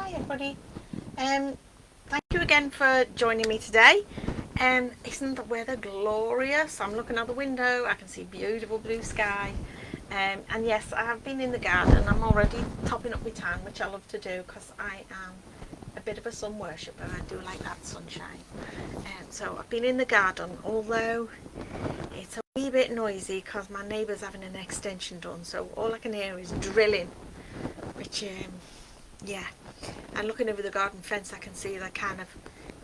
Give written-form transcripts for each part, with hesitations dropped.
Hi everybody. Thank you again for joining me today. Isn't the weather glorious? I'm looking out the window, I can see beautiful blue sky. And yes, I have been in the garden. I'm already topping up my tan, which I love to do because I am a bit of a sun worshipper. I do like that sunshine. So I've been in the garden, although it's a wee bit noisy because my neighbour's having an extension done, so all I can hear is drilling, which yeah, and looking over the garden fence I can see they're kind of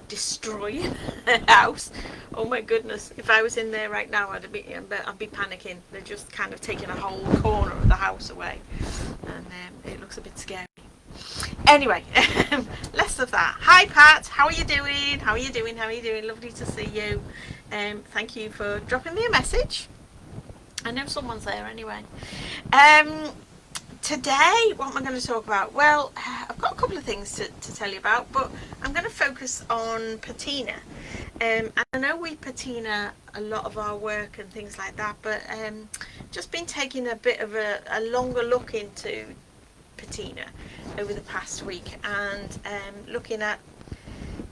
destroying the house. Oh my goodness, if I was in there right now I'd be panicking. They're just kind of taking a whole corner of the house away, and it looks a bit scary. Anyway, less of that. Hi Pat, how are you doing? How are you doing? How are you doing? Lovely to see you. Thank you for dropping me a message. I know someone's there anyway. Today, what am I going to talk about? Well, I've got a couple of things to tell you about, but I'm going to focus on patina. And I know we patina a lot of our work and things like that, but just been taking a bit of a longer look into patina over the past week, and looking at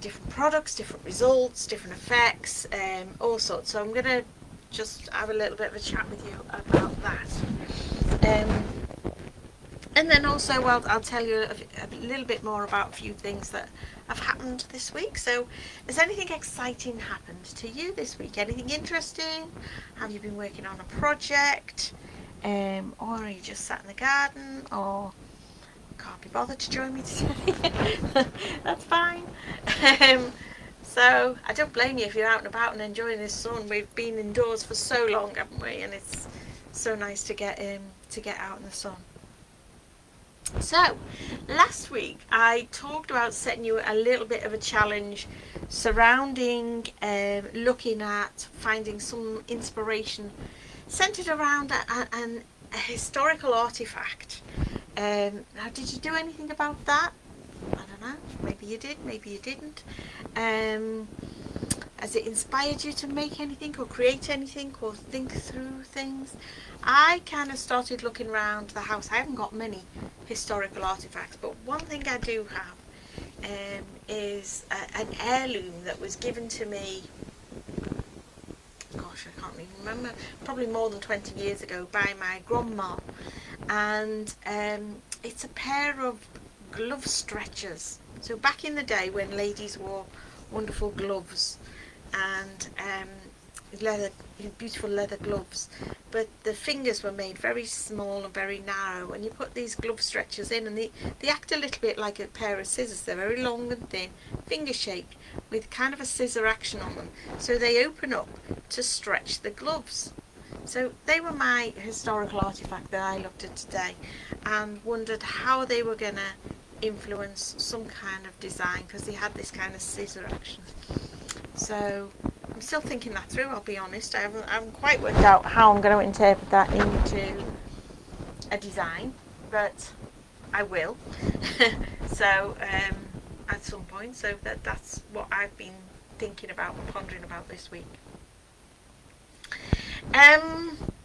different products, different results, different effects, all sorts. So I'm going to just have a little bit of a chat with you about that. And then also I'll tell you a little bit more about a few things that have happened this week. So has anything exciting happened to you this week? Anything interesting? Have you been working on a project? Or are you just sat in the garden? Or can't be bothered to join me today? That's fine. So I don't blame you if you're out and about and enjoying this sun. We've been indoors for so long, haven't we? And it's so nice to get out in the sun. So, last week I talked about setting you a little bit of a challenge surrounding looking at finding some inspiration centered around a historical artifact. Now, did you do anything about that? I don't know. Maybe you did, maybe you didn't. Has it inspired you to make anything or create anything or think through things? I kind of started looking around the house. I haven't got many historical artifacts, but one thing I do have is an heirloom that was given to me, gosh, I can't even remember, probably more than 20 years ago by my grandma. And it's a pair of glove stretchers. So back in the day when ladies wore wonderful gloves and leather, beautiful leather gloves, but the fingers were made very small and very narrow, and you put these glove stretchers in and they act a little bit like a pair of scissors. They're very long and thin, finger shaped, with kind of a scissor action on them, so they open up to stretch the gloves. So they were my historical artifact that I looked at today and wondered how they were going to influence some kind of design, because they had this kind of scissor action. So I'm still thinking that through, I'll be honest. I haven't quite worked out how I'm going to interpret that into a design, but I will. So at some point, so that's what I've been thinking about and pondering about this week.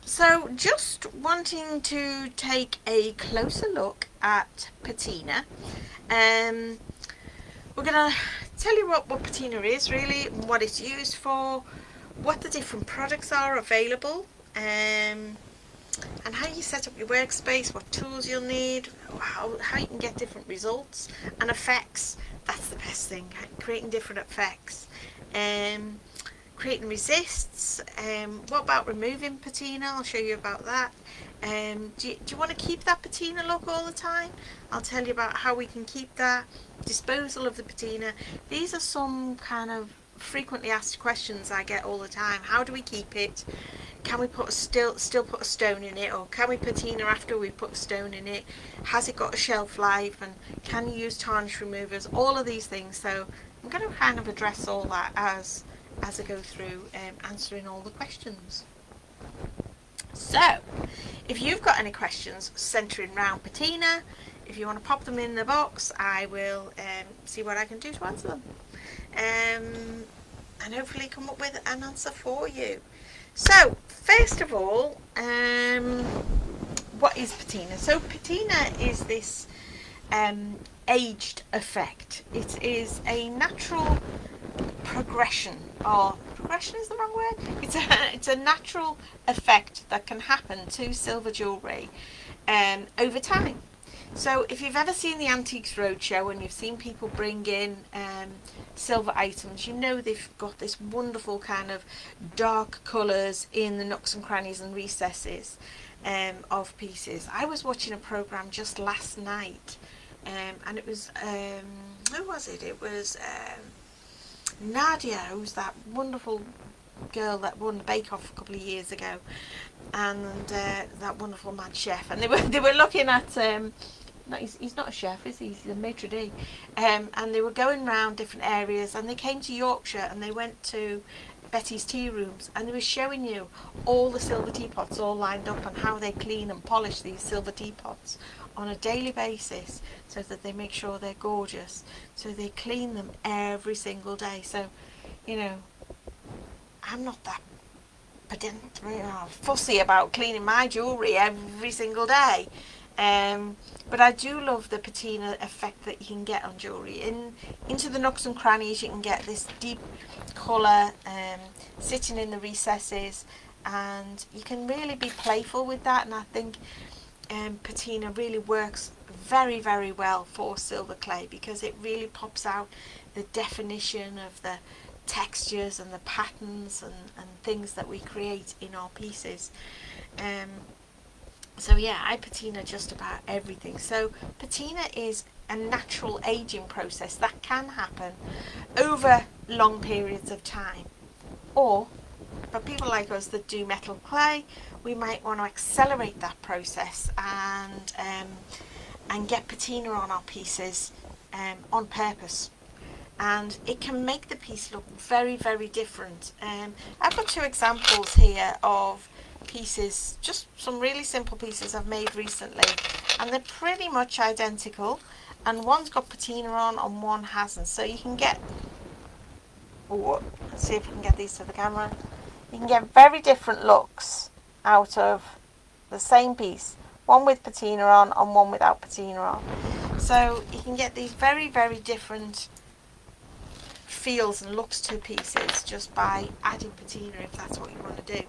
So just wanting to take a closer look at patina. We're going to tell you what patina is really, what it's used for, what the different products are available, and how you set up your workspace, what tools you'll need, how you can get different results, and effects. That's the best thing, creating different effects. Creating resists. What about removing patina? I'll show you about that. Do you want to keep that patina look all the time? I'll tell you about how we can keep that. Disposal of the patina. These are some kind of frequently asked questions I get all the time. How do we keep it? Can we still put a stone in it, or can we patina after we put a stone in it? Has it got a shelf life, and can you use tarnish removers? All of these things. So I'm going to kind of address all that as I go through answering all the questions. So, if you've got any questions centering around patina, if you want to pop them in the box, I will see what I can do to answer them. And hopefully come up with an answer for you. So, first of all, what is patina? So patina is this aged effect. It is a natural progression, or progression is the wrong word. It's a natural effect that can happen to silver jewellery over time. So if you've ever seen the Antiques Roadshow and you've seen people bring in silver items, you know they've got this wonderful kind of dark colours in the nooks and crannies and recesses of pieces. I was watching a programme just last night, and it was, who was it? It was Nadia, who's that wonderful girl that won the Bake Off a couple of years ago, and that wonderful mad chef. And they were looking at no, he's not a chef, is he? He's a maitre d'. And they were going around different areas, and they came to Yorkshire, and they went to Betty's Tea Rooms, and they were showing you all the silver teapots all lined up and how they clean and polish these silver teapots on a daily basis, so that they make sure they're gorgeous. So they clean them every single day. So, you know, I'm not that fussy about cleaning my jewellery every single day. But I do love the patina effect that you can get on jewellery. Into the nooks and crannies, you can get this deep colour sitting in the recesses, and you can really be playful with that. And I think patina really works very, very well for silver clay, because it really pops out the definition of the textures and the patterns and things that we create in our pieces. So yeah, I patina just about everything. So patina is a natural aging process that can happen over long periods of time. Or for people like us that do metal clay, we might want to accelerate that process and get patina on our pieces on purpose. And it can make the piece look very, very different. I've got two examples here of pieces, just some really simple pieces I've made recently, and they're pretty much identical, and one's got patina on and one hasn't. So you can get, let's see if we can get these to the camera, you can get very different looks out of the same piece, one with patina on and one without patina on. So you can get these very, very different feels and looks to pieces just by adding patina, if that's what you want to do.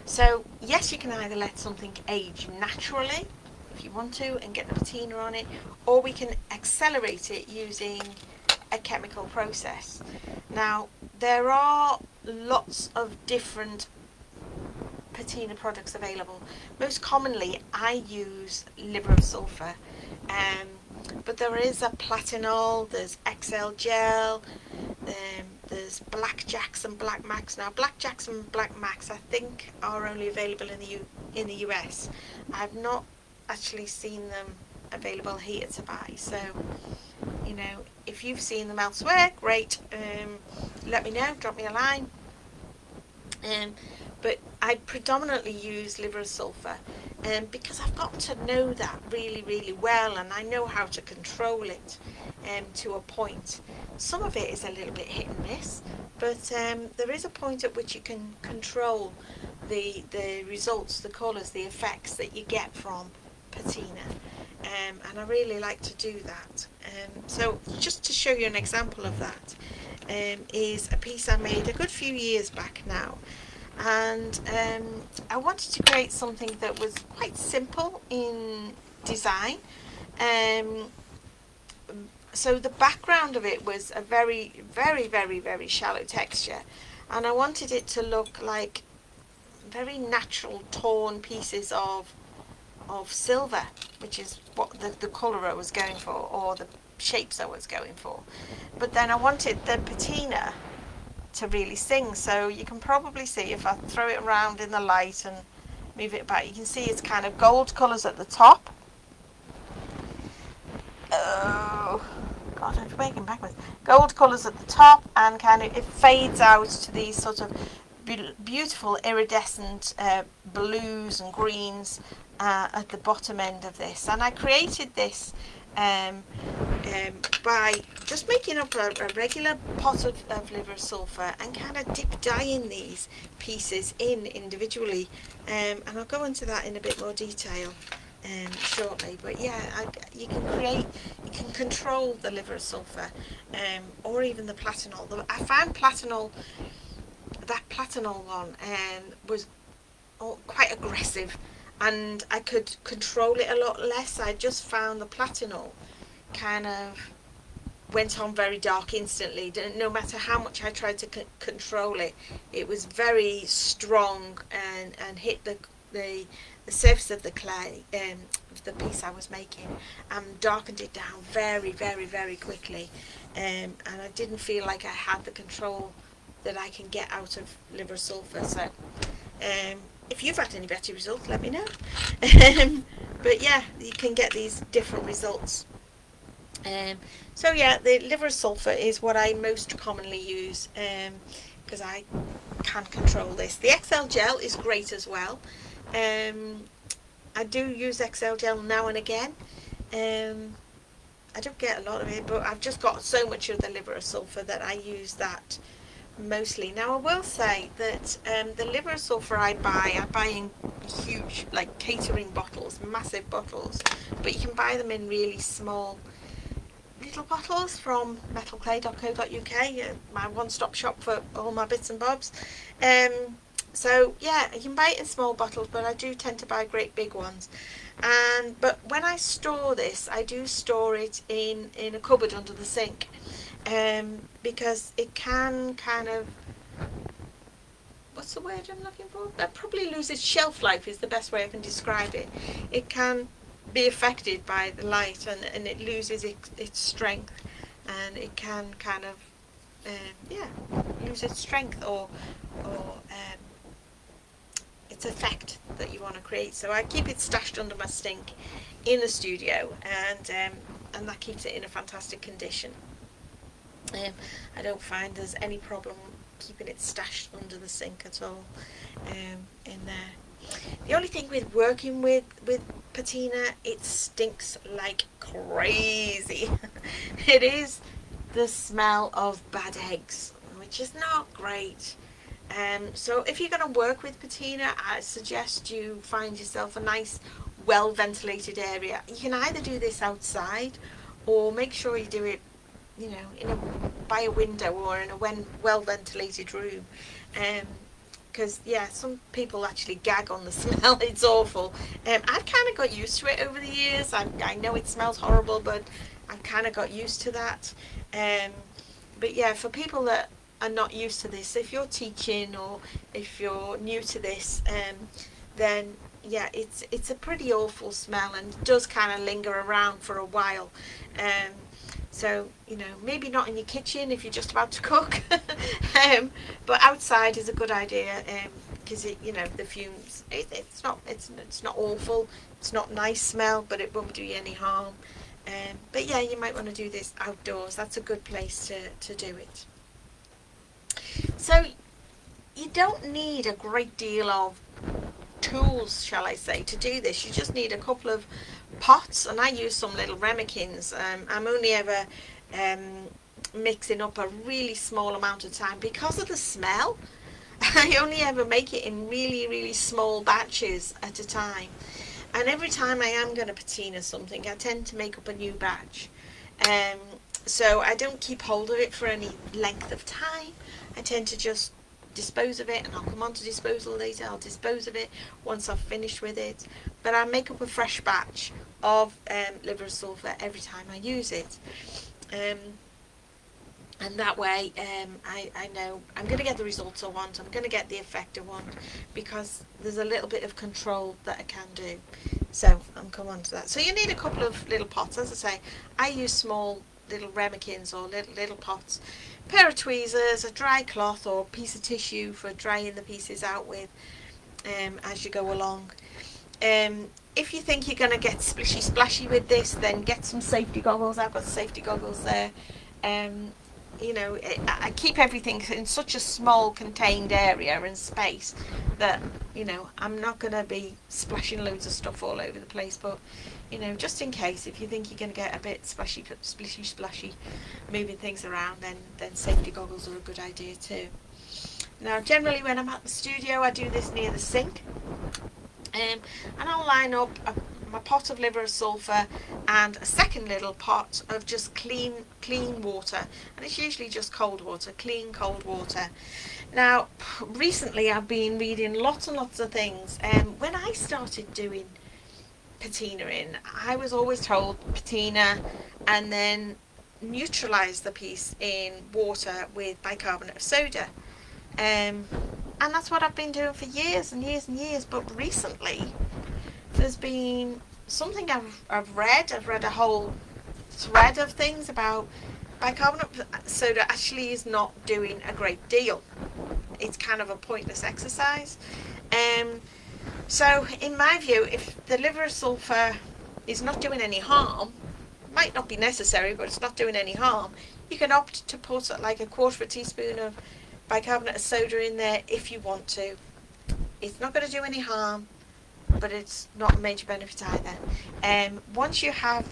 So yes, you can either let something age naturally if you want to and get the patina on it, or we can accelerate it using a chemical process. Now there are lots of different patina products available. Most commonly I use liver of sulphur, but there is a platinol, there's XL gel, there's blackjacks and black max. Now blackjacks and black max I think are only available in the US. I've not actually seen them available here to buy, so you know, if you've seen them elsewhere, great, let me know, drop me a line. But I predominantly use liver of sulphur because I've got to know that really, really well, and I know how to control it to a point. Some of it is a little bit hit and miss, but there is a point at which you can control the results, the colours, the effects that you get from patina, and I really like to do that. So just to show you an example of that, is a piece I made a good few years back now, and I wanted to create something that was quite simple in design. So the background of it was a very, very, very, very shallow texture, and I wanted it to look like very natural torn pieces of silver, which is what the colour I was going for, or the shapes I was going for. But then I wanted the patina to really sing, so you can probably see if I throw it around in the light and move it back, you can see it's kind of gold colours at the top. Oh god, I'm working backwards. Gold colours at the top, and kind of it fades out to these sort of beautiful iridescent blues and greens at the bottom end of this. And I created this by just making up a regular pot of liver sulphur and kind of dip dyeing these pieces in individually, and I'll go into that in a bit more detail. shortly. But yeah, you can control the liver sulfur, or even the platinol. I found that platinol one was quite aggressive, and I could control it a lot less. I just found the platinol kind of went on very dark instantly. No matter how much I tried to control it, it was very strong and hit the surface of the clay, of the piece I was making, and darkened it down very, very, very quickly. And I didn't feel like I had the control that I can get out of liver sulfur. So if you've had any better results, let me know. But yeah, you can get these different results. So yeah, the liver sulfur is what I most commonly use, because I can control this. The XL gel is great as well. I do use XL gel now and again. I don't get a lot of it, but I've just got so much of the liver sulfur that I use that mostly. Now I will say that the liver sulfur I buy in huge, like catering bottles, massive bottles, but you can buy them in really small little bottles from metalclay.co.uk, my one-stop shop for all my bits and bobs. So yeah, you can buy it in small bottles, but I do tend to buy great big ones. But when I store this, I do store it in a cupboard under the sink, because it can kind of, what's the word I'm looking for? That probably lose its shelf life is the best way I can describe it. It can be affected by the light, and it loses its strength, and it can kind of lose its strength or its effect that you want to create. So I keep it stashed under my sink in the studio, and that keeps it in a fantastic condition. I don't find there's any problem keeping it stashed under the sink at all, in there. The only thing with working with patina, it stinks like crazy. It is the smell of bad eggs, which is not great. So if you're going to work with patina, I suggest you find yourself a nice, well ventilated area. You can either do this outside, or make sure you do it, by a window or in a well ventilated room. Because some people actually gag on the smell. It's awful. I've kind of got used to it over the years. I know it smells horrible, but I've kind of got used to that. But yeah, for people that are not used to this, if you're teaching or if you're new to this, then yeah, it's a pretty awful smell, and does kind of linger around for a while. So, maybe not in your kitchen if you're just about to cook, but outside is a good idea, because the fumes. It's not awful. It's not nice smell, but it won't do you any harm. But yeah, you might want to do this outdoors. That's a good place to do it. So you don't need a great deal of tools, shall I say, to do this. You just need a couple of pots, and I use some little ramekins. I'm only ever mixing up a really small amount of time because of the smell. I only ever make it in really, really small batches at a time, and every time I am going to patina something, I tend to make up a new batch. So I don't keep hold of it for any length of time. I tend to just dispose of it, and I'll come on to disposal later. I'll dispose of it once I've finished with it, but I make up a fresh batch of liver sulfur every time I use it, and that way I know I'm going to get the results I want, I'm going to get the effect I want, because there's a little bit of control that I can do. So I'll come on to that. So you need a couple of little pots. As I say, I use small little ramekins or little pots, pair of tweezers, a dry cloth or a piece of tissue for drying the pieces out with, as you go along. If you think you're going to get splashy with this, then get some safety goggles. I've got safety goggles there. I keep everything in such a small contained area and space that I'm not going to be splashing loads of stuff all over the place, but just in case, if you think you're going to get a bit splashy moving things around, then safety goggles are a good idea too. Now generally when I'm at the studio, I do this near the sink, and I'll line up my pot of liver sulphur and a second little pot of just clean water, and it's usually just cold water, clean cold water. Now recently I've been reading lots and lots of things, and when I started doing patina in, I was always told patina and then neutralise the piece in water with bicarbonate of soda, and that's what I've been doing for years and years and years. But recently there's been something I've read a whole thread of things about bicarbonate soda actually is not doing a great deal. It's kind of a pointless exercise. So in my view, if the liver sulphur is not doing any harm, might not be necessary, but it's not doing any harm, you can opt to put like a quarter of a teaspoon of bicarbonate of soda in there if you want to. It's not going to do any harm, but it's not a major benefit either. Once you have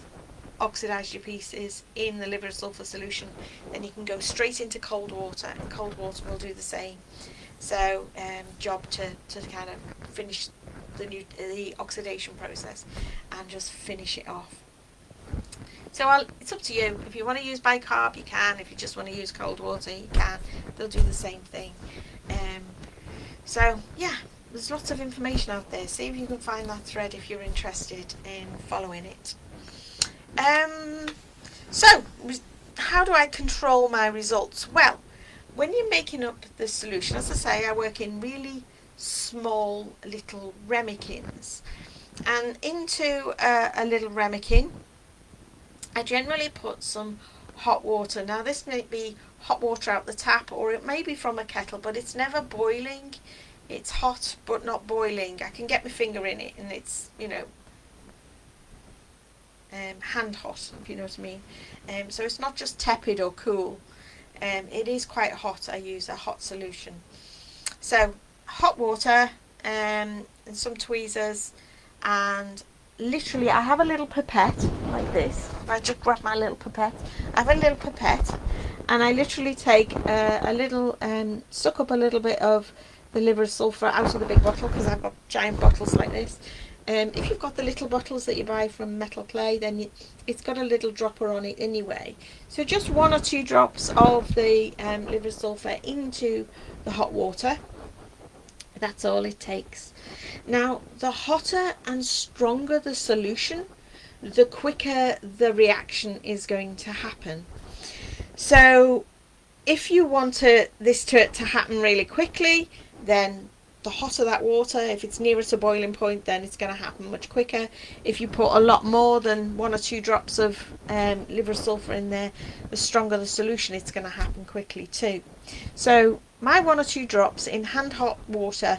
oxidised your pieces in the liver sulphur solution, then you can go straight into cold water, and cold water will do the same. So job to kind of finish the oxidation process and just finish it off. So it's up to you. If you want to use bicarb, you can. If you just want to use cold water, you can. They'll do the same thing. So yeah, there's lots of information out there. See if you can find that thread if you're interested in following it. So how do I control my results? Well, when you're making up the solution, as I say, I work in really small little ramekins, and into a little ramekin I generally put some hot water. Now this may be hot water out the tap, or it may be from a kettle, but it's never boiling. It's hot but not boiling. I can get my finger in it and it's, you know, hand hot, if you know what I mean. So it's not just tepid or cool. It is quite hot. I use a hot solution. So hot water and some tweezers, and literally I have a little pipette like this. If I just grab my little pipette, I have a little pipette, and I literally take a little suck up a little bit of the liver sulphur out of the big bottle, because I've got giant bottles like this. If you've got the little bottles that you buy from Metal Clay, then it's got a little dropper on it anyway. So just 1 or 2 drops of the liver sulphur into the hot water. That's all it takes. Now, the hotter and stronger the solution, the quicker the reaction is going to happen. So if you want this to happen really quickly, then the hotter that water, if it's nearer to boiling point, then it's going to happen much quicker. If you put a lot more than 1 or 2 drops of liver sulphur in there, the stronger the solution, it's going to happen quickly too. So my 1 or 2 drops in hand hot water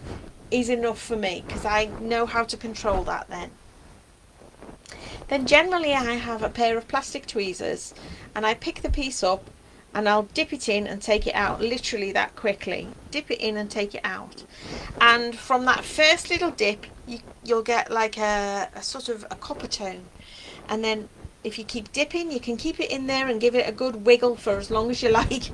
is enough for me, because I know how to control that then. Then generally I have a pair of plastic tweezers, and I pick the piece up and I'll dip it in and take it out, literally that quickly. Dip it in and take it out. And from that first little dip, you'll get like a sort of a copper tone. And then if you keep dipping, you can keep it in there and give it a good wiggle for as long as you like.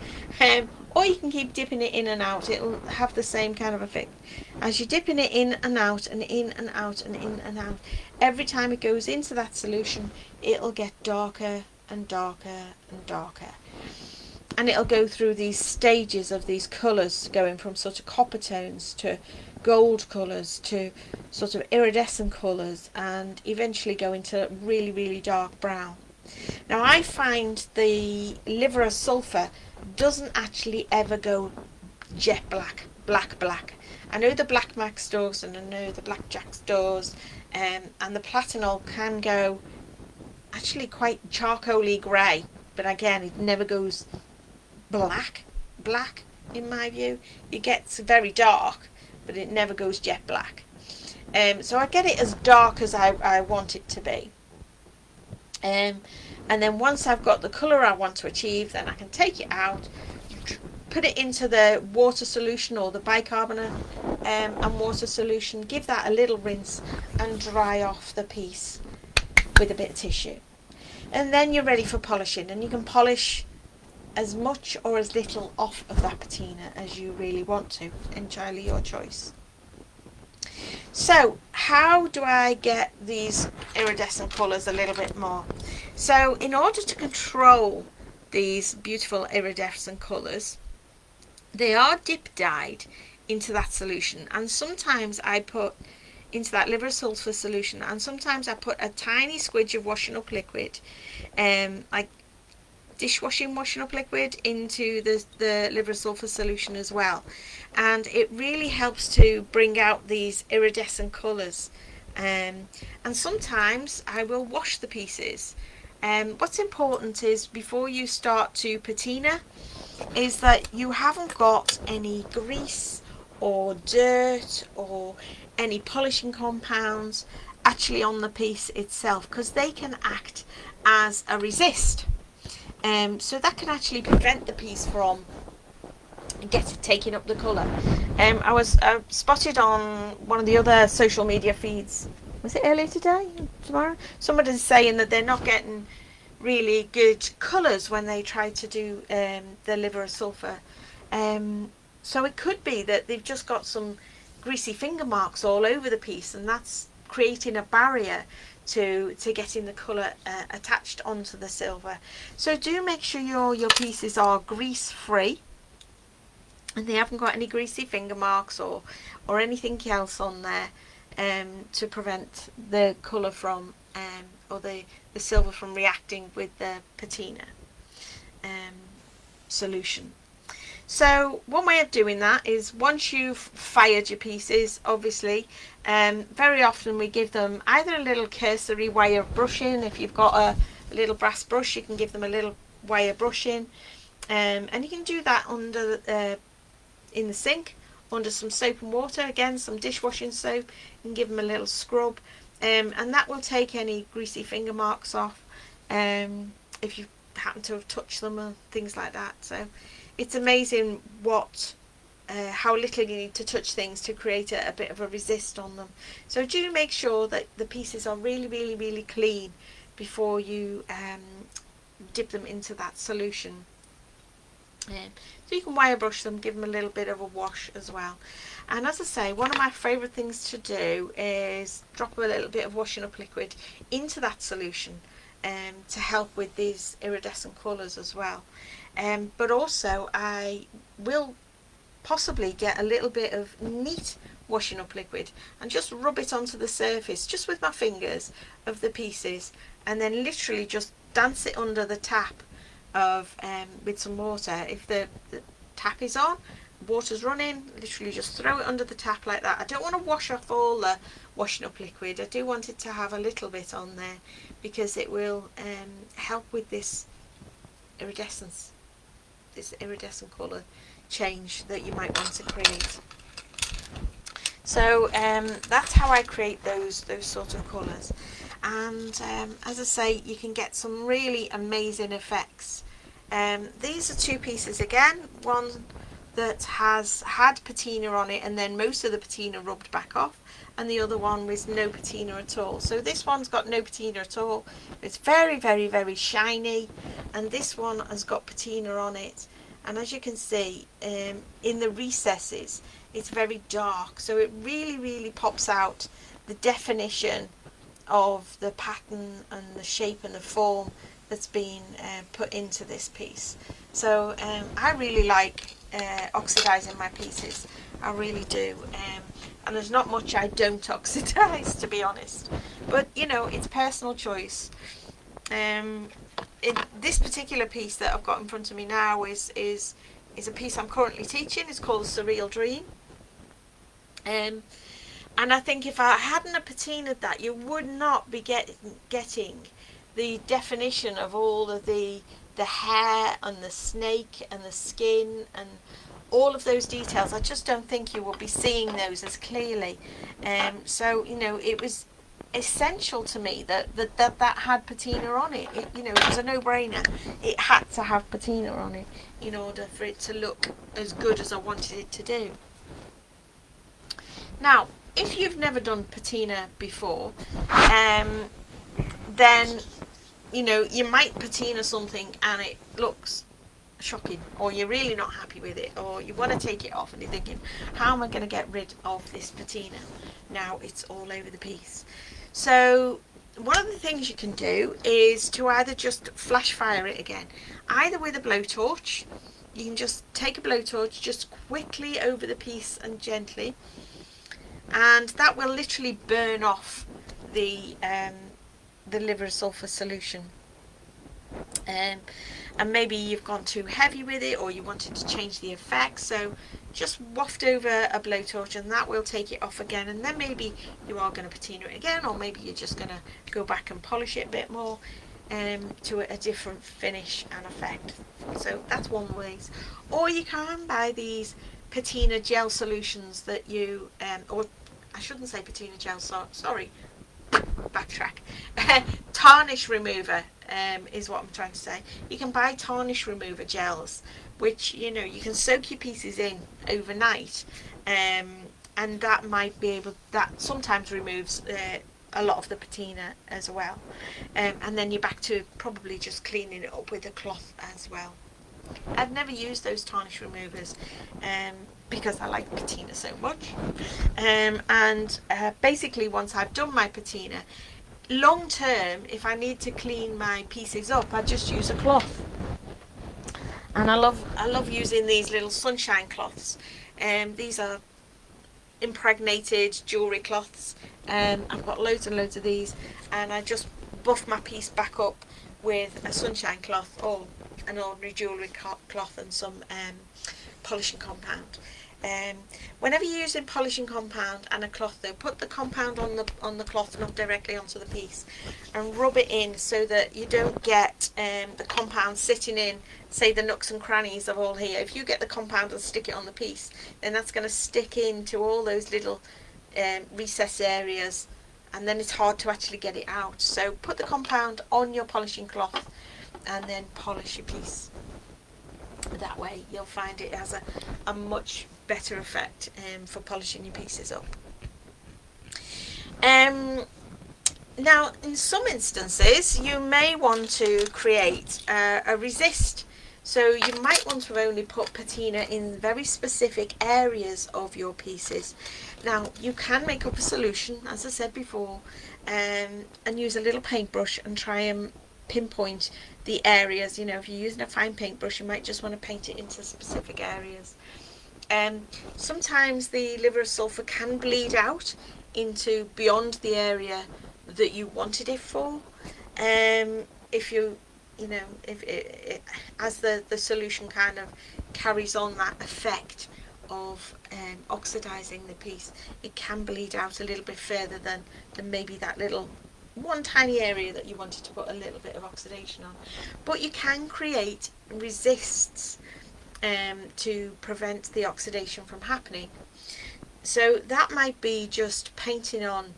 Or you can keep dipping it in and out. It'll have the same kind of effect. As you're dipping it in and out and in and out and in and out, every time it goes into that solution, it'll get darker and darker and darker. And it'll go through these stages of these colours, going from sort of copper tones to gold colours to sort of iridescent colours, and eventually go into really, really dark brown. Now I find the liver sulphur doesn't actually ever go jet black. I know the Black Max does, and I know the Blackjack does, and the Platinol can go actually quite charcoaly grey, but again it never goes black in my view. It gets very dark, but it never goes jet black. So I get it as dark as I want it to be. And then once I've got the colour I want to achieve, then I can take it out, put it into the water solution or the bicarbonate and water solution, give that a little rinse and dry off the piece with a bit of tissue. And then you're ready for polishing, and you can polish as much or as little off of that patina as you really want to, entirely your choice. So how do I get these iridescent colours a little bit more? So in order to control these beautiful iridescent colours, they are dip dyed into that solution, and sometimes I put into that liver sulfur solution, and sometimes I put a tiny squidge of washing up liquid, like dishwashing washing up liquid, into the liver sulfur solution as well, and it really helps to bring out these iridescent colours. And sometimes I will wash the pieces. What's important is before you start to patina is that you haven't got any grease or dirt or any polishing compounds actually on the piece itself, because they can act as a resist. So that can actually prevent the piece from taking up the colour. I was spotted on one of the other social media feeds. Was it earlier today? Tomorrow? Somebody's saying that they're not getting really good colours when they try to do the liver sulphur. So it could be that they've just got some greasy finger marks all over the piece, and that's creating a barrier to getting the colour attached onto the silver. So do make sure your pieces are grease free and they haven't got any greasy finger marks or anything else on there to prevent the colour from or the silver from reacting with the patina solution. So one way of doing that is, once you've fired your pieces, obviously, very often we give them either a little cursory way of brushing. If you've got a little brass brush, you can give them a little way of brushing, and you can do that under in the sink under some soap and water, again some dishwashing soap, and give them a little scrub, and that will take any greasy finger marks off if you happen to have touched them and things like that. So it's amazing how little you need to touch things to create a bit of a resist on them. So do make sure that the pieces are really, really, really clean before you dip them into that solution. So you can wire brush them, give them a little bit of a wash as well. And as I say, one of my favourite things to do is drop a little bit of washing up liquid into that solution to help with these iridescent colours as well. But also I will possibly get a little bit of neat washing up liquid and just rub it onto the surface just with my fingers of the pieces, and then literally just dance it under the tap of with some water. If the tap is on, water's running, literally just throw it under the tap like that. I don't want to wash off all the washing up liquid. I do want it to have a little bit on there because it will help with this iridescent colour change that you might want to create. So that's how I create those sort of colours. And as I say, you can get some really amazing effects. These are two pieces again, one that has had patina on it and then most of the patina rubbed back off, and the other one with no patina at all. So this one's got no patina at all. It's very, very, very shiny, and this one has got patina on it. And as you can see, in the recesses, it's very dark. So it really, really pops out the definition of the pattern and the shape and the form that's been put into this piece. So I really like oxidizing my pieces. I really do. And there's not much I don't oxidize, to be honest. But, you know, it's personal choice. This particular piece that I've got in front of me now is a piece I'm currently teaching. It's called Surreal Dream. And I think if I hadn't have patinaed that, you would not be getting the definition of all of the hair and the snake and the skin and all of those details. I just don't think you will be seeing those as clearly. So, you know, it was essential to me that had patina on it. You know, it was a no-brainer. It had to have patina on it in order for it to look as good as I wanted it to do. Now, if you've never done patina before, then, you know, you might patina something and it looks shocking, or you're really not happy with it, or you want to take it off and you're thinking, how am I going to get rid of this patina? Now it's all over the piece. So one of the things you can do is to either just flash fire it again, either with a blowtorch. You can just take a blowtorch just quickly over the piece and gently, and that will literally burn off the liver sulfur solution. And maybe you've gone too heavy with it, or you wanted to change the effect, so just waft over a blowtorch and that will take it off again, and then maybe you are going to patina it again, or maybe you're just going to go back and polish it a bit more to a different finish and effect. So that's one way. Or you can buy these patina gel solutions that you or I shouldn't say patina gel, sorry, backtrack. Tarnish remover is what I'm trying to say. You can buy tarnish remover gels, which you can soak your pieces in overnight, and that might be able, that sometimes removes a lot of the patina as well, and then you're back to probably just cleaning it up with a cloth as well. I've never used those tarnish removers because I like patina so much, and basically once I've done my patina, long term, if I need to clean my pieces up, I just use a cloth. And I love using these little sunshine cloths. These are impregnated jewellery cloths. I've got loads and loads of these, and I just buff my piece back up with a sunshine cloth or an ordinary jewellery cloth and some polishing compound. Whenever you're using polishing compound and a cloth, though, put the compound on the cloth, not directly onto the piece, and rub it in so that you don't get the compound sitting in, say, the nooks and crannies of all here. If you get the compound and stick it on the piece, then that's going to stick into all those little recess areas, and then it's hard to actually get it out. So put the compound on your polishing cloth and then polish your piece. That way you'll find it has a much better effect for polishing your pieces up. Now, in some instances, you may want to create a resist. So you might want to only put patina in very specific areas of your pieces. Now, you can make up a solution, as I said before, and use a little paintbrush and try and pinpoint the areas. If you're using a fine paintbrush, you might just want to paint it into specific areas. Sometimes the liver sulfur can bleed out into beyond the area that you wanted it for. If as the solution kind of carries on that effect of oxidizing the piece, it can bleed out a little bit further than maybe that little one tiny area that you wanted to put a little bit of oxidation on. But you can create resists to prevent the oxidation from happening. So that might be just painting on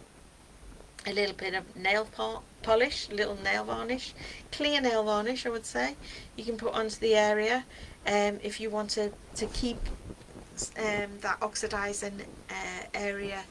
a little bit of nail polish, little nail varnish, clear nail varnish I would say, you can put onto the area if you want to keep that oxidizing area,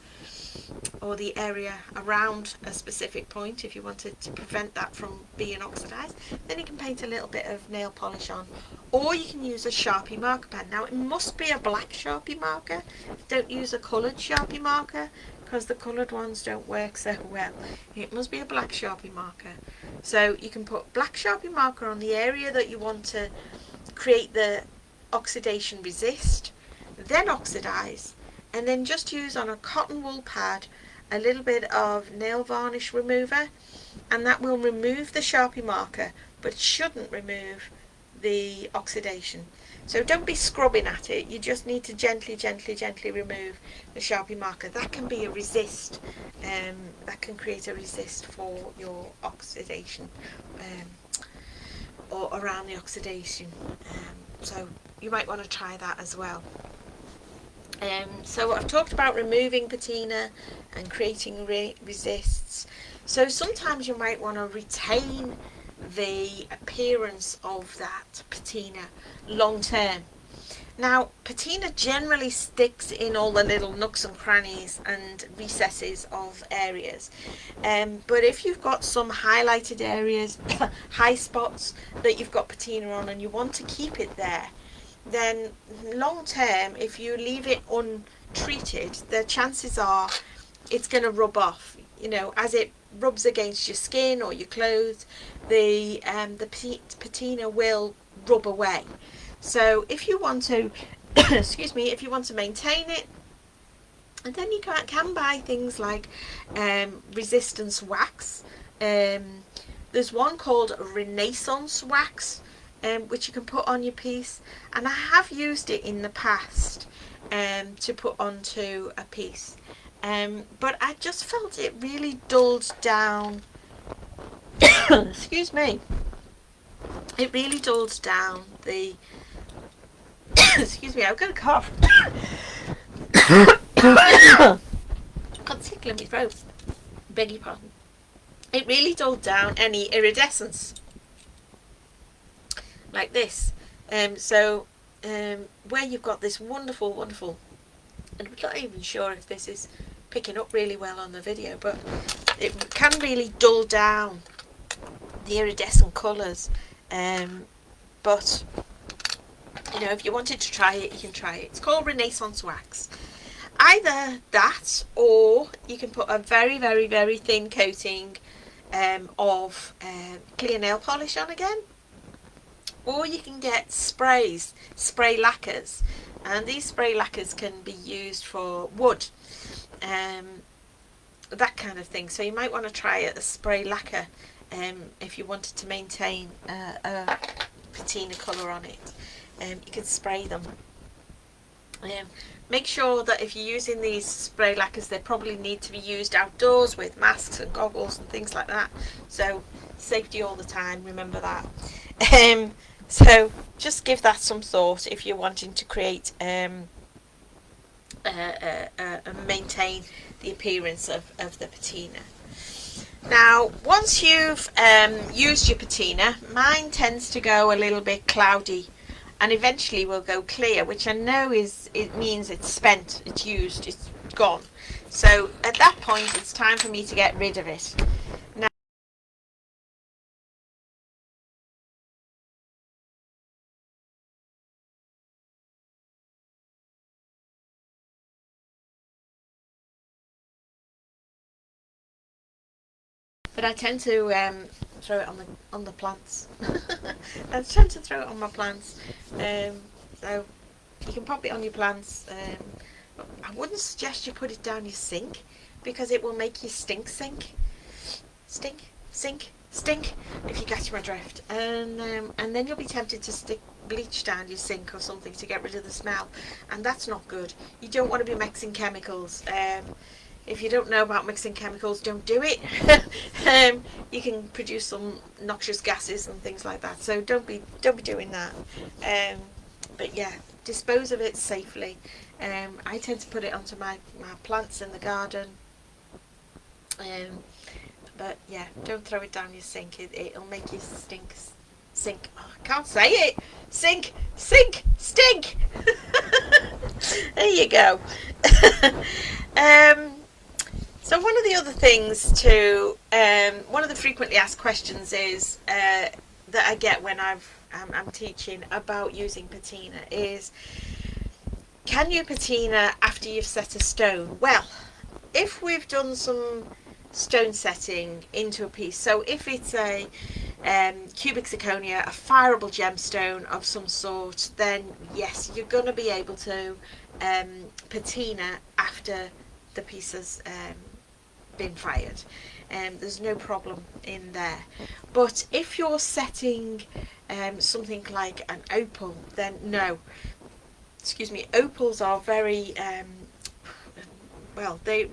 or the area around a specific point. If you wanted to prevent that from being oxidized, then you can paint a little bit of nail polish on, or you can use a Sharpie marker pen. Now it must be a black Sharpie marker, don't use a coloured Sharpie marker because the coloured ones don't work so well. It must be a black Sharpie marker. So you can put black Sharpie marker on the area that you want to create the oxidation resist, then oxidize, and then just use on a cotton wool pad a little bit of nail varnish remover, and that will remove the Sharpie marker but shouldn't remove the oxidation. So don't be scrubbing at it, you just need to gently remove the Sharpie marker. That can be a resist, that can create a resist for your oxidation, or around the oxidation. So you might want to try that as well. So I've talked about removing patina and creating resists. So sometimes you might want to retain the appearance of that patina long term. Now, patina generally sticks in all the little nooks and crannies and recesses of areas. But if you've got some highlighted areas, high spots that you've got patina on and you want to keep it there, then long term, if you leave it untreated, the chances are it's going to rub off. You know, as it rubs against your skin or your clothes, the patina will rub away. So if you want to, excuse me, if you want to maintain it, and then you can buy things like resistance wax. There's one called Renaissance wax, which you can put on your piece, and I have used it in the past to put onto a piece. But I just felt it really dulled down. Excuse me. It really dulled down the. Excuse me, I've got a cough. Got tickle in my throat. Beg your pardon. It really dulled down any iridescence, like this. Where you've got this wonderful, wonderful, and I'm not even sure if this is picking up really well on the video, but it can really dull down the iridescent colours. But you know, if you wanted to try it, you can try it. It's called Renaissance wax. Either that, or you can put a very, very, very thin coating of clear nail polish on again, or you can get spray lacquers, and these spray lacquers can be used for wood, that kind of thing. So you might want to try a spray lacquer if you wanted to maintain a patina colour on it. You can spray them. Make sure that if you're using these spray lacquers, they probably need to be used outdoors with masks and goggles and things like that. So safety all the time, remember that. So just give that some thought if you're wanting to create and maintain the appearance of the patina. Now, once you've used your patina, mine tends to go a little bit cloudy and eventually will go clear, which I know it means it's spent, it's used, it's gone. So at that point, it's time for me to get rid of it. Now, but I tend to throw it on the plants. I tend to throw it on my plants. So you can pop it on your plants. I wouldn't suggest you put it down your sink, because it will make you stink, if you catch my drift. And then you'll be tempted to stick bleach down your sink or something to get rid of the smell, and that's not good. You don't want to be mixing chemicals. If you don't know about mixing chemicals, don't do it. You can produce some noxious gases and things like that, so don't be doing that. But yeah, dispose of it safely. I tend to put it onto my plants in the garden. But yeah, don't throw it down your sink. It'll make you sink. Oh, I can't say it. Stink. There you go. So one of the other things one of the frequently asked questions is that I get when I'm teaching about using patina is, can you patina after you've set a stone? Well, if we've done some stone setting into a piece, so if it's a cubic zirconia, a fireable gemstone of some sort, then yes, you're going to be able to patina after the piece has been fired. There's no problem in there. But if you're setting something like an opal, then no. Excuse me, opals are very well, they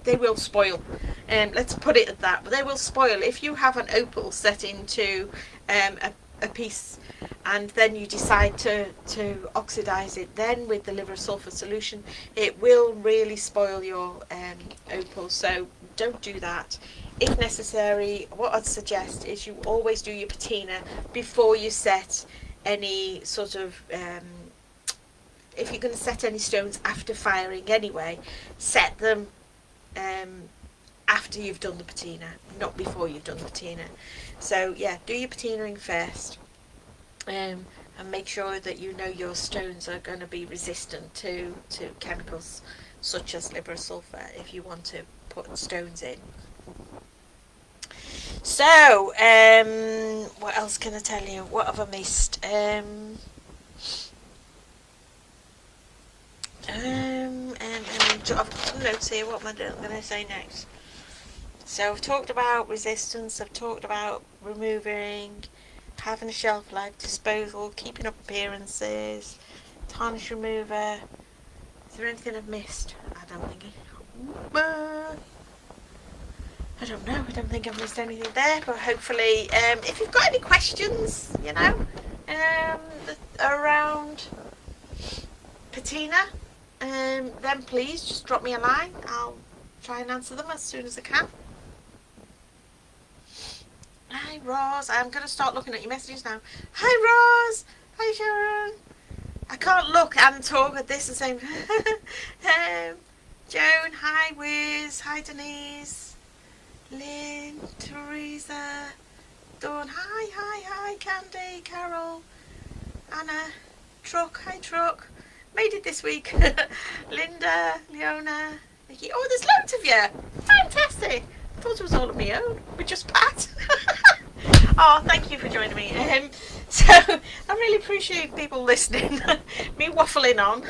will spoil. Let's put it at that. But they will spoil if you have an opal set into a piece, and then you decide to oxidize it then with the liver sulfur solution. It will really spoil your opal, so don't do that. If necessary, what I'd suggest is you always do your patina before you set any sort of if you're going to set any stones after firing anyway, set them after you've done the patina, not before you've done the patina. So yeah, do your patinaing first, and make sure that you know your stones are going to be resistant to chemicals such as liver sulfur if you want to put stones in. So what else can I tell you? What have I missed? I've got some notes here. What am I going to say next? So I've talked about resistance, I've talked about removing, having a shelf life, disposal, keeping up appearances, tarnish remover. Is there anything I've missed? I don't think I've missed anything there, but hopefully, if you've got any questions, around patina, then please just drop me a line. I'll try and answer them as soon as I can. Hi Roz, I'm going to start looking at your messages now. Hi Roz, hi Sharon. I can't look and talk at this the same time. Joan, hi Wiz, hi Denise, Lynn, Teresa, Dawn, hi Candy, Carol, Anna, Truck, hi Truck. Made it this week. Linda, Leona, Nikki. Oh, there's loads of you. Fantastic. I thought it was all of my own, but just Pat. Oh, thank you for joining me. So I really appreciate people listening. Me waffling on.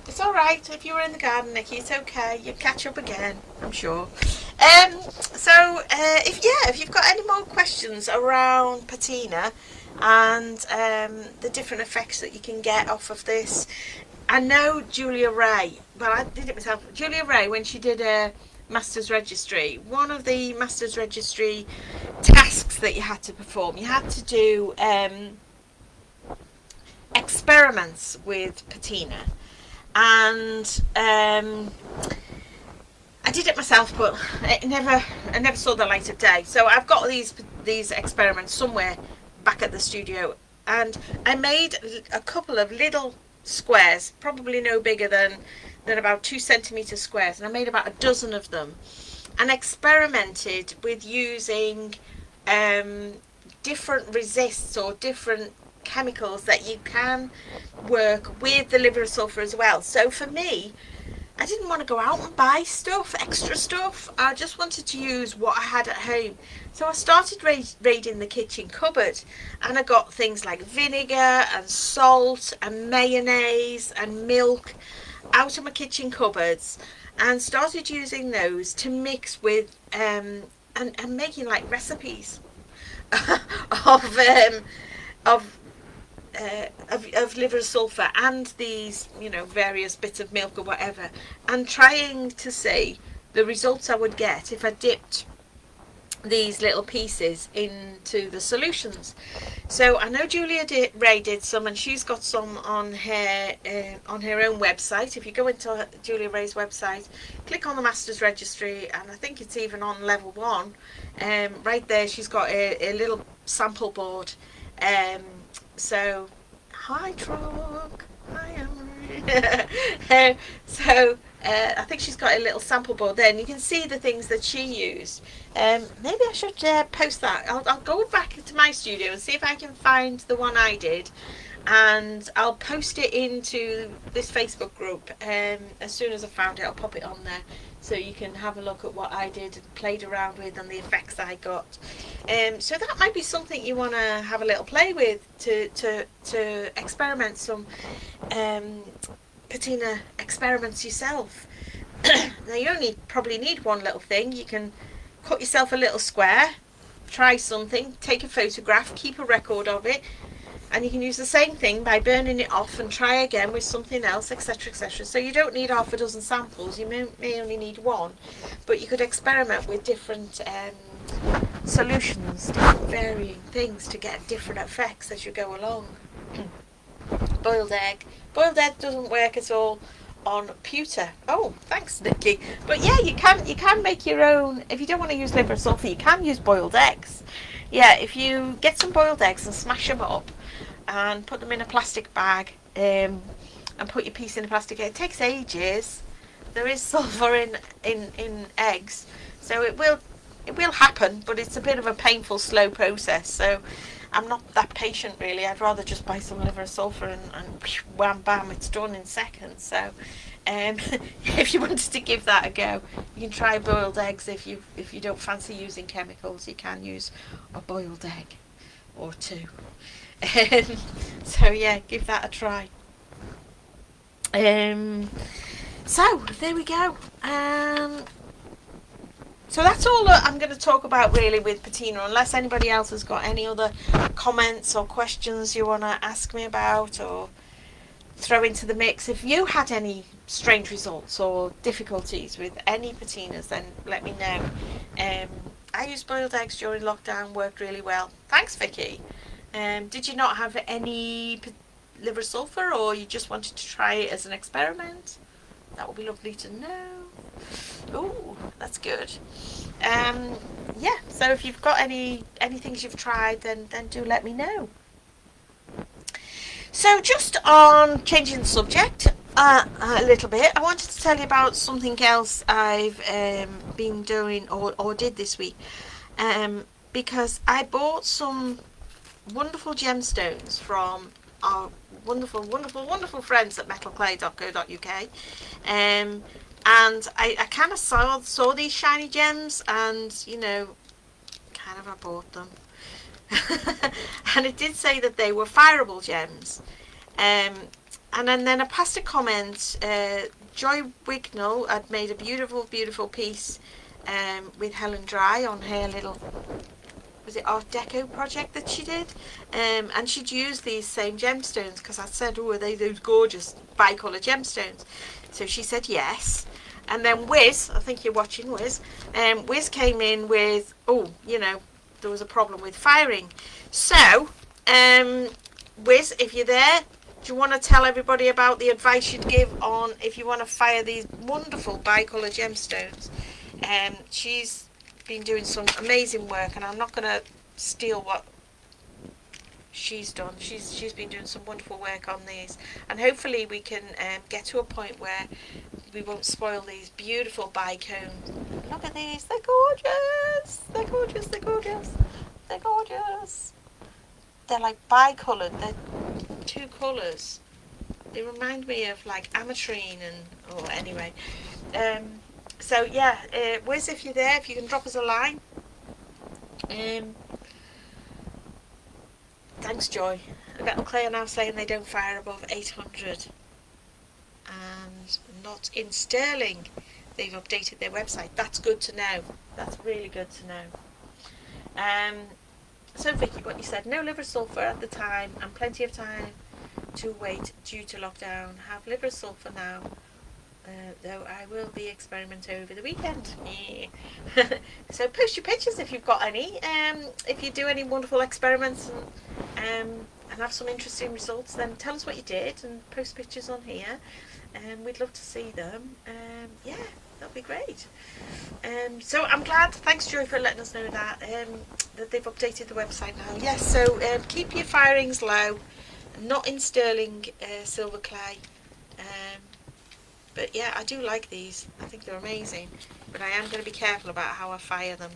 It's all right if you were in the garden, Nikki. It's okay. You'll catch up again, I'm sure. So if you've got any more questions around patina and the different effects that you can get off of this. I know Julia Ray, but I did it myself. Julia Ray, when she did a Masters Registry, one of the Masters Registry tasks that you had to perform, you had to do experiments with patina. And I did it myself, but I never saw the light of day. So I've got these experiments somewhere back at the studio, and I made a couple of little squares, probably no bigger than about 2 centimeter squares, and I made about a dozen of them and experimented with using different resists or different chemicals that you can work with the liver sulfur as well. So for me, I didn't want to go out and buy extra stuff. I just wanted to use what I had at home. So I started raiding the kitchen cupboard, and I got things like vinegar and salt and mayonnaise and milk out of my kitchen cupboards, and started using those to mix with and making like recipes of liver sulfur and these various bits of milk or whatever, and trying to see the results I would get if I dipped these little pieces into the solutions. So I know Julia Ray did some, and she's got some on her own website. If you go into Julia Ray's website, click on the Masters Registry, and I think it's even on level 1. Right there, she's got a little sample board. So, hi Truck, hi Emery. So I think she's got a little sample board there, and you can see the things that she used. Maybe I should post that. I'll go back to my studio and see if I can find the one I did, and I'll post it into this Facebook group. As soon as I found it, I'll pop it on there, so you can have a look at what I did and played around with and the effects I got. So that might be something you want to have a little play with to experiment some patina experiments yourself. Now you probably need one little thing. You can cut yourself a little square, try something, take a photograph, keep a record of it, and you can use the same thing by burning it off and try again with something else, etc, etc. So you don't need half a dozen samples, you may only need one, but you could experiment with different solutions, different varying things to get different effects as you go along. Boiled egg doesn't work at all on pewter. Oh, thanks Nikki. But yeah, you can make your own. If you don't want to use liver sulfur, you can use boiled eggs. Yeah, if you get some boiled eggs and smash them up, and put them in a plastic bag, and put your piece in a plastic bag. It takes ages. There is sulfur in eggs, so it will happen, but it's a bit of a painful, slow process. So I'm not that patient really. I'd rather just buy some liver of sulfur and wham bam, it's done in seconds. So if you wanted to give that a go, you can try boiled eggs. If you don't fancy using chemicals, you can use a boiled egg or two. So yeah, give that a try. So there we go. So that's all that I'm going to talk about really with patina, unless anybody else has got any other comments or questions you want to ask me about or throw into the mix. If you had any strange results or difficulties with any patinas, then let me know. I used boiled eggs during lockdown, worked really well. Thanks, Vicky. Did you not have any liver sulfur, or you just wanted to try it as an experiment? That would be lovely to know. Oh, that's good. Yeah, so if you've got any things you've tried, then do let me know. So just on changing the subject a little bit, I wanted to tell you about something else I've been doing or did this week, because I bought some wonderful gemstones from our wonderful friends at metalclay.co.uk, and I kind of saw these shiny gems, and kind of I bought them. And it did say that they were fireable gems, and then I passed a comment. Joy Wignall had made a beautiful piece with Helen Dry on her little, was it Art Deco project that she did, and she'd used these same gemstones, because I said, oh, are they those gorgeous bicolour gemstones? So she said yes. And then Wiz, I think you're watching Wiz, Wiz came in with, there was a problem with firing. So, Wiz, if you're there, do you want to tell everybody about the advice you'd give on if you want to fire these wonderful bicolour gemstones? She's been doing some amazing work, and I'm not going to steal what she's done. She's been doing some wonderful work on these, and hopefully we can get to a point where we won't spoil these beautiful bicones. Look at these, they're gorgeous, they're gorgeous, they're gorgeous, they're gorgeous. They're like bicoloured, they're two colours. They remind me of like ametrine anyway. So yeah, Wiz, if you're there, if you can drop us a line. Thanks, Joy. Metal Clay are now saying they don't fire above 800. And not in sterling. They've updated their website. That's good to know. That's really good to know. So Vicky, what you said, no liver sulphur at the time and plenty of time to wait due to lockdown. Have liver sulphur now, though I will be experimenting over the weekend. Yeah. So post your pictures if you've got any. If you do any wonderful experiments and have some interesting results, then tell us what you did and post pictures on here. We'd love to see them. Yeah, that'd be great. So I'm glad. Thanks, Joy, for letting us know that they've updated the website now. Yes, so keep your firings low, not in sterling silver clay. But yeah, I do like these. I think they're amazing. But I am going to be careful about how I fire them.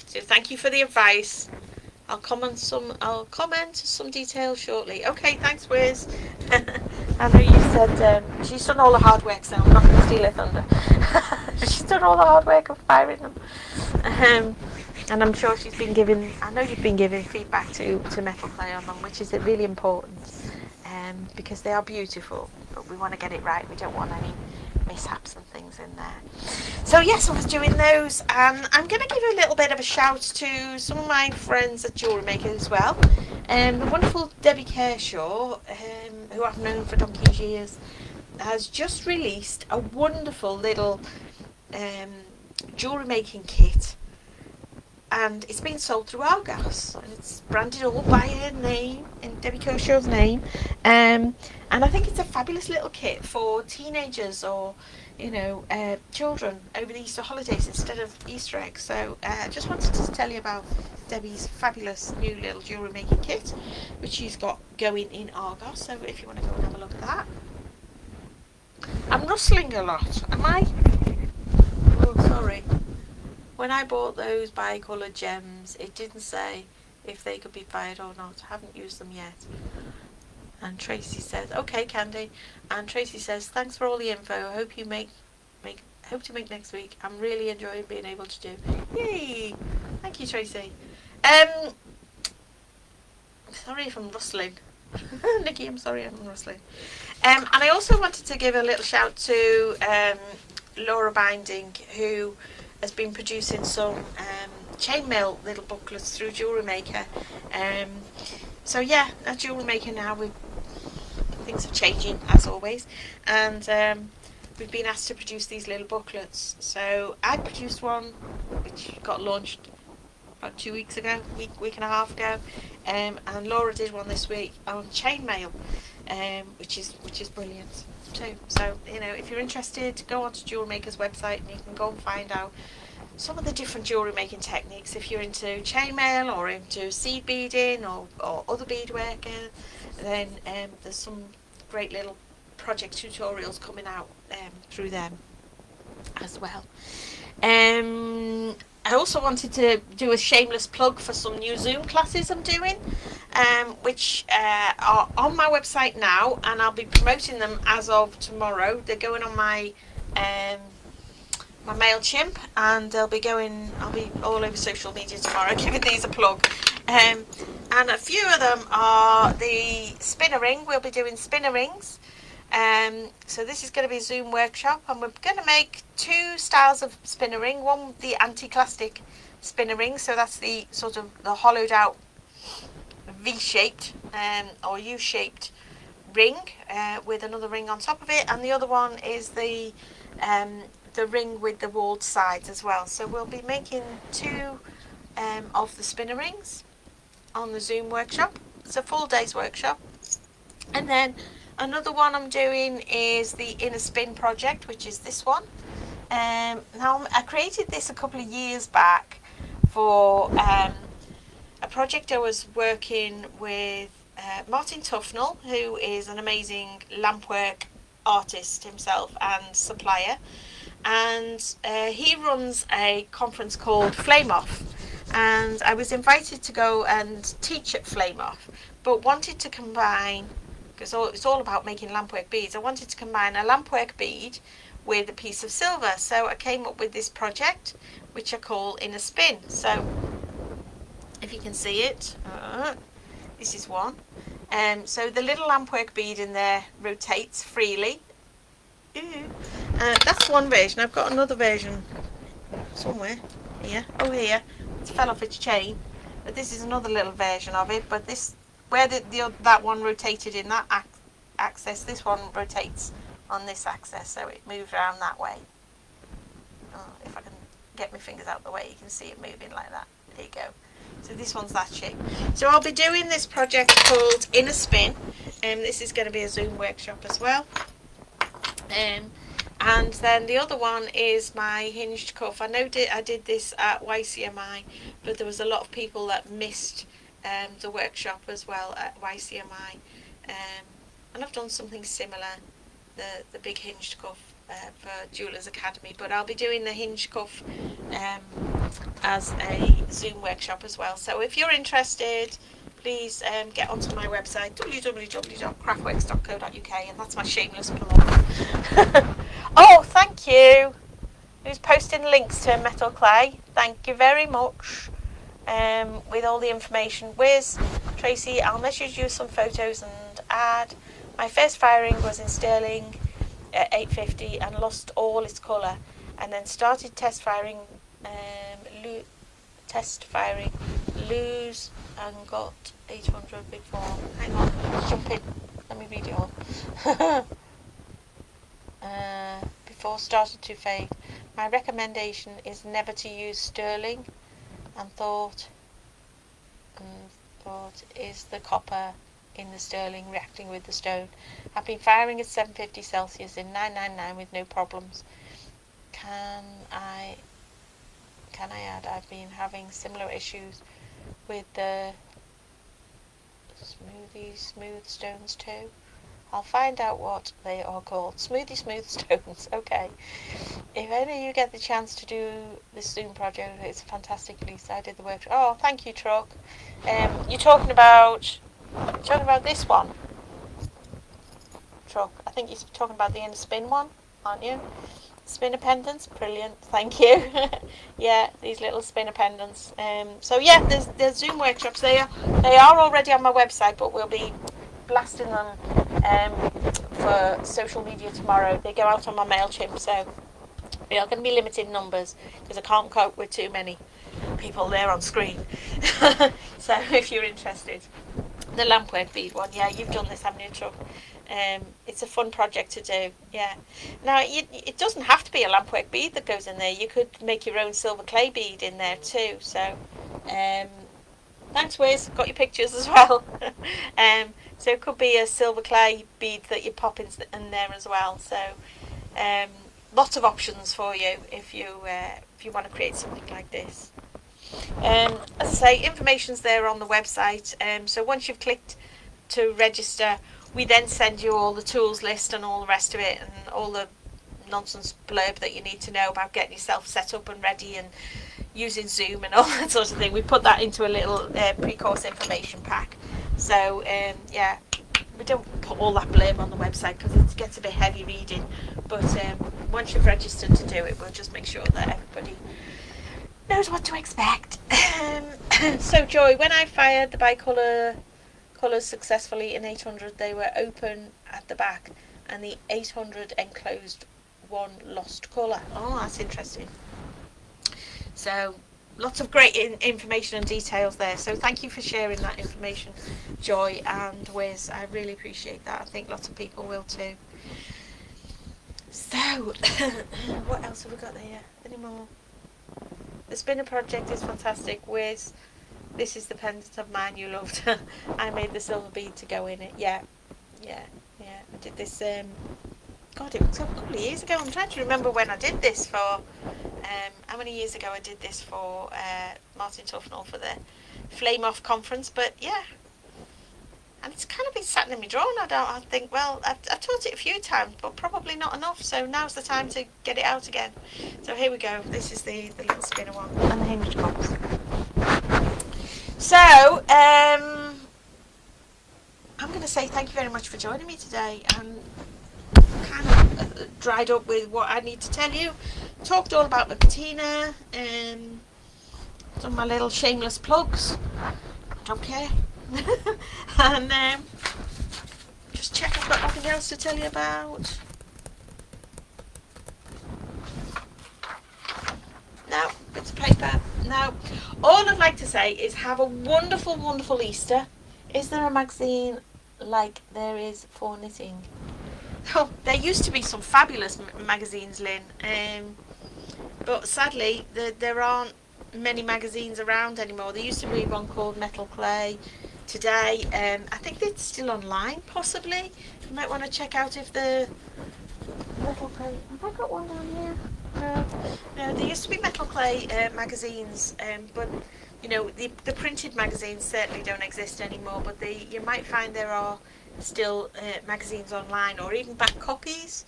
So thank you for the advice. I'll comment some details shortly. Okay, thanks, Wiz. I know you said she's done all the hard work, so I'm not going to steal her thunder. She's done all the hard work of firing them. And I'm sure she's been giving, I know you've been giving feedback to Metal Clay on them, which is really important, because they are beautiful, but we want to get it right. We don't want any mishaps and things in there. So yes, I was doing those, and I'm going to give a little bit of a shout to some of my friends at Jewellery Makers as well. The wonderful Debbie Kershaw, who I've known for donkey's years, has just released a wonderful little jewellery making kit, and it's been sold through Argos, and it's branded all by her name, in Debbie Kershaw's name, and I think it's a fabulous little kit for teenagers or children over the Easter holidays instead of Easter eggs. So I just wanted to tell you about Debbie's fabulous new little jewellery making kit, which she's got going in Argos. So if you want to go and have a look at that. I'm rustling a lot, am I? Oh, sorry. When I bought those bicoloured gems, it didn't say if they could be fired or not. I haven't used them yet. And Tracy says, okay, Candy. And Tracy says, thanks for all the info. I hope you hope to make next week. I'm really enjoying being able to do. Yay! Thank you, Tracy. Sorry if I'm rustling. Nikki, I'm sorry I'm rustling. And I also wanted to give a little shout to Laura Binding, who has been producing some chainmail little booklets through Jewellery Maker. So yeah, at Jewellery Maker now, things are changing as always, and we've been asked to produce these little booklets. So I produced one which got launched about 2 weeks ago, week and a half ago, and Laura did one this week on chainmail, which is brilliant too. So if you're interested, go onto Jewellery Maker's website and you can go and find out some of the different jewellery making techniques. If you're into chainmail or into seed beading or other beadwork, then there's some great little project tutorials coming out through them as well. I also wanted to do a shameless plug for some new Zoom classes I'm doing, which are on my website now, and I'll be promoting them as of tomorrow. They're going on my MailChimp, and I'll be all over social media tomorrow giving these a plug. And a few of them are the spinner ring. We'll be doing spinner rings. So this is going to be a Zoom workshop, and we're going to make two styles of spinner ring. One, the anti-clastic spinner ring, so that's the sort of the hollowed out V-shaped or U-shaped ring with another ring on top of it, and the other one is the ring with the walled sides as well. So we'll be making two of the spinner rings on the Zoom workshop. It's a full day's workshop. And then another one I'm doing is the Inner Spin project, which is this one. Now I created this a couple of years back for a project I was working with Martin Tufnell, who is an amazing lampwork artist himself and supplier, and he runs a conference called Flame Off, and I was invited to go and teach at Flame Off, but wanted to combine, because it's all about making lampwork beads, I wanted to combine a lampwork bead with a piece of silver. So I came up with this project, which I call Inner Spin. So if you can see it, this is one. So the little lampwork bead in there rotates freely. That's one version. I've got another version somewhere here. Oh, here. It fell off its chain. But this is another little version of it. But this, where that one rotated in that axis, this one rotates on this axis, so it moves around that way. If I can get my fingers out the way, you can see it moving like that. There you go. So this one's that shape. So I'll be doing this project called Inner Spin, and this is going to be a Zoom workshop as well. And then the other one is my hinged cuff. I know I did this at YCMI, but there was a lot of people that missed the workshop as well at YCMI, and I've done something similar, the big hinged cuff for Jewelers Academy, but I'll be doing the hinged cuff as a Zoom workshop as well. So if you're interested, please get onto my website, www.craftworks.co.uk, and that's my shameless plug. Oh, thank you. Who's posting links to metal clay? Thank you very much. With all the information. Where's Tracy? I'll message you some photos and add. My first firing was in sterling at 850 and lost all its colour, and then started test firing, lose, and got 800 before. Hang on, jump in. Let me read it all. Before started to fade. My recommendation is never to use sterling, and thought is the copper in the sterling reacting with the stone. I've been firing at 750 Celsius in 999 with no problems. Can I add I've been having similar issues with the smooth stones too. I'll find out what they are called. Smooth stones. Okay. If any of you get the chance to do this Zoom project, it's a fantastic release. I did the work. Oh, thank you, Truck. You're talking about this one, Truck. I think you're talking about the inner spin one, aren't you? Spinner pendants, brilliant. Thank you. Yeah, these little spinner pendants. So yeah, there's Zoom workshops. They are already on my website, but we'll be blasting them for social media tomorrow. They go out on my MailChimp, so we are going to be limited numbers because I can't cope with too many people there on screen. So if you're interested, the lampwork bead one, yeah, you've done this, haven't you, Truck? It's a fun project to do, yeah. Now, it doesn't have to be a lampwork bead that goes in there. You could make your own silver clay bead in there too. So, thanks, Wiz. Got your pictures as well. So it could be a silver clay bead that you pop in there as well. So, lots of options for you if you want to create something like this. As I say, information's there on the website. So once you've clicked to register, we then send you all the tools list and all the rest of it, and all the nonsense blurb that you need to know about getting yourself set up and ready and using Zoom and all that sort of thing. We put that into a little pre-course information pack. So yeah, we don't put all that blurb on the website because it gets a bit heavy reading. But once you've registered to do it, we'll just make sure that everybody knows what to expect. So Joy, when I fired the bicolor colours successfully in 800, they were open at the back, and the 800 enclosed one lost colour. Oh, that's interesting. So lots of great information and details there. So thank you for sharing that information, Joy and Wiz. I really appreciate that. I think lots of people will too. So what else have we got there? Any more? The spinner project is fantastic. Wiz, this is the pendant of mine you loved. I made the silver bead to go in it. Yeah. I did this. God, it was a couple of years ago. I'm trying to remember when I did this for. How many years ago I did this for Martin Tufnell for the Flame Off conference. But yeah, and it's kind of been sat in my drawer. I think, well, I've taught it a few times, but probably not enough. So now's the time to get it out again. So here we go. This is the little spinner one and the hinged cups. So, I'm going to say thank you very much for joining me today. I'm kind of dried up with what I need to tell you. Talked all about the patina, done my little shameless plugs. Don't care. And just check I've got nothing else to tell you about. No, bits of paper. No. All I'd like to say is have a wonderful, wonderful Easter. Is there a magazine like there is for knitting? Oh, there used to be some fabulous magazines, Lynn. But sadly, there aren't many magazines around anymore. There used to be one called Metal Clay. Today, I think it's still online, possibly. You might want to check out if the Metal Clay... Have I got one down here? No, there used to be Metal Clay magazines, but you know the printed magazines certainly don't exist anymore. But you might find there are still magazines online or even back copies,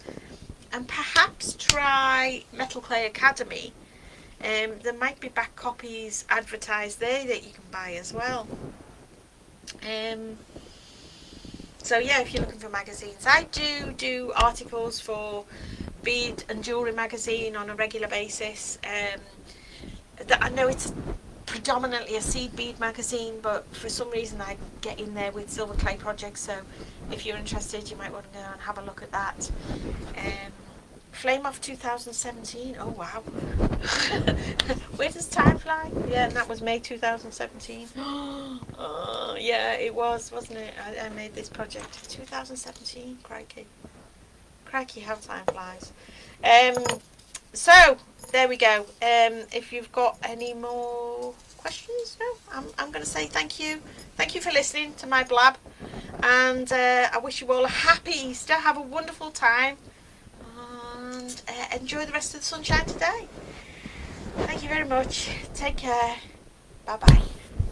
and perhaps try Metal Clay Academy. There might be back copies advertised there that you can buy as well. So yeah, if you're looking for magazines, I do articles for Bead and Jewellery magazine on a regular basis. I know it's predominantly a seed bead magazine, but for some reason I get in there with silver clay projects, so if you're interested you might want to go and have a look at that. Flame Off 2017, oh wow. Where does time fly? Yeah, and that was May 2017. Oh, yeah, it was, wasn't it? I made this project 2017, crikey, how time flies. So there we go. If you've got any more questions, no, I'm going to say thank you for listening to my blab, and I wish you all a happy Easter. Have a wonderful time, and enjoy the rest of the sunshine today. Thank you very much. Take care. Bye bye.